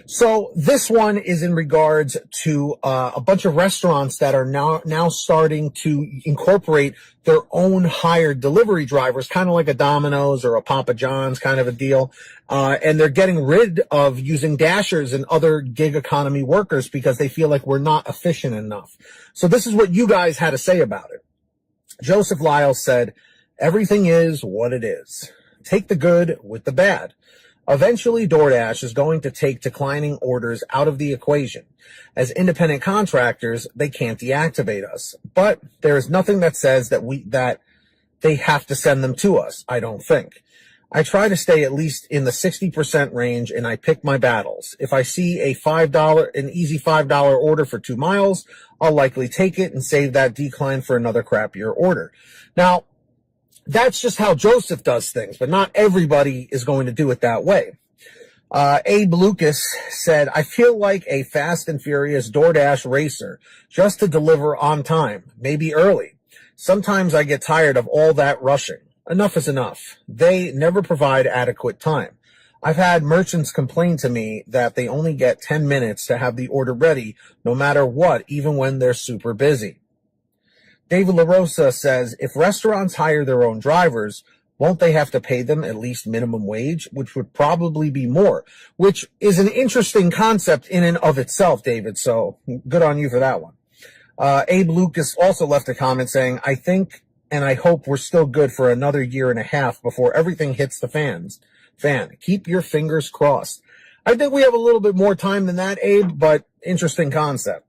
So this one is in regards to a bunch of restaurants that are now starting to incorporate their own hired delivery drivers, kind of like a Domino's or a Papa John's kind of a deal. And they're getting rid of using dashers and other gig economy workers because they feel like we're not efficient enough. So this is what you guys had to say about it. Joseph Lyle said, "Everything is what it is. Take the good with the bad. Eventually, DoorDash is going to take declining orders out of the equation. As independent contractors, they can't deactivate us. But there is nothing that says that they have to send them to us, I don't think. I try to stay at least in the 60% range, and I pick my battles. If I see an easy $5 order for 2 miles, I'll likely take it and save that decline for another crappier order." Now, that's just how Joseph does things, but not everybody is going to do it that way. Abe Lucas said, "I feel like a fast and furious DoorDash racer just to deliver on time, maybe early. Sometimes I get tired of all that rushing. Enough is enough. They never provide adequate time. I've had merchants complain to me that they only get 10 minutes to have the order ready, no matter what, even when they're super busy." David LaRosa says, "If restaurants hire their own drivers, won't they have to pay them at least minimum wage, which would probably be more?" Which is an interesting concept in and of itself, David. So good on you for that one. Abe Lucas also left a comment saying, "I think and I hope we're still good for another year and a half before everything hits the fan. Keep your fingers crossed." I think we have a little bit more time than that, Abe, but interesting concept.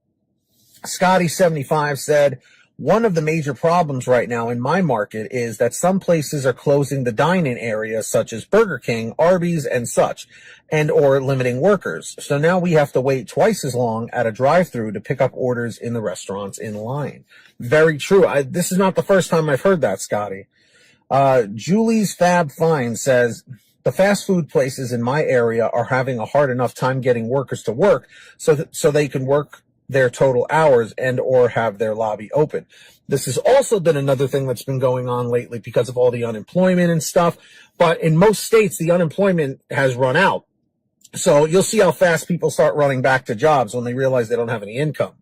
Scotty75 said, "One of the major problems right now in my market is that some places are closing the dine-in areas such as Burger King, Arby's, and such, and or limiting workers. So now we have to wait twice as long at a drive-thru to pick up orders in the restaurants in line." Very true. This is not the first time I've heard that, Scotty. Julie's Fab Fine says, "The fast food places in my area are having a hard enough time getting workers to work so they can work their total hours and or have their lobby open." This has also been another thing that's been going on lately because of all the unemployment and stuff. But in most states, the unemployment has run out. So you'll see how fast people start running back to jobs when they realize they don't have any income.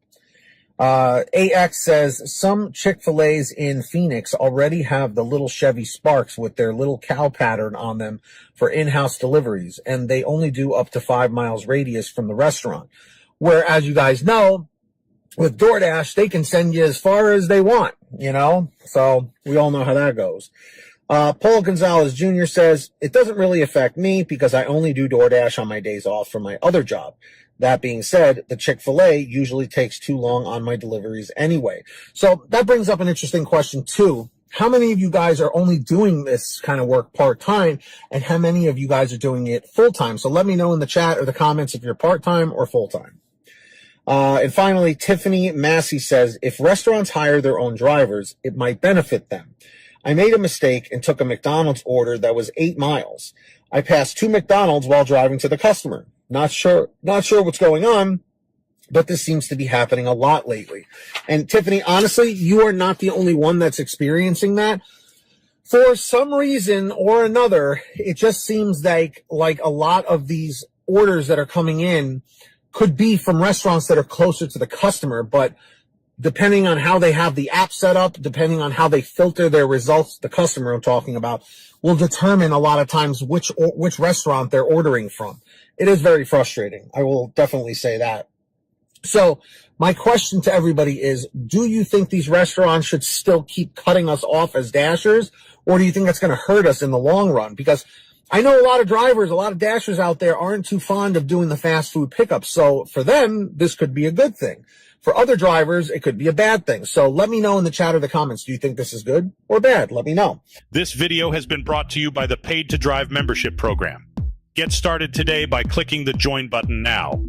AX says, "Some Chick-fil-A's in Phoenix already have the little Chevy Sparks with their little cow pattern on them for in-house deliveries, and they only do up to 5 miles radius from the restaurant. Where, as you guys know, with DoorDash, they can send you as far as they want, So we all know how that goes. Paul Gonzalez Jr. says, "It doesn't really affect me because I only do DoorDash on my days off from my other job. That being said, the Chick-fil-A usually takes too long on my deliveries anyway." So that brings up an interesting question, too. How many of you guys are only doing this kind of work part-time, and how many of you guys are doing it full-time? So let me know in the chat or the comments if you're part-time or full-time. And finally, Tiffany Massey says, "If restaurants hire their own drivers, it might benefit them. I made a mistake and took a McDonald's order that was 8 miles. I passed 2 McDonald's while driving to the customer. Not sure what's going on, but this seems to be happening a lot lately." And Tiffany, honestly, you are not the only one that's experiencing that. For some reason or another, it just seems like a lot of these orders that are coming in could be from restaurants that are closer to the customer, but depending on how they have the app set up, depending on how they filter their results, the customer I'm talking about, will determine a lot of times which restaurant they're ordering from. It is very frustrating. I will definitely say that. So my question to everybody is, do you think these restaurants should still keep cutting us off as dashers, or do you think that's going to hurt us in the long run? Because I know a lot of drivers, a lot of dashers out there aren't too fond of doing the fast food pickup. So for them, this could be a good thing. For other drivers, it could be a bad thing. So let me know in the chat or the comments. Do you think this is good or bad? Let me know. This video has been brought to you by the Paid to Drive membership program. Get started today by clicking the join button now.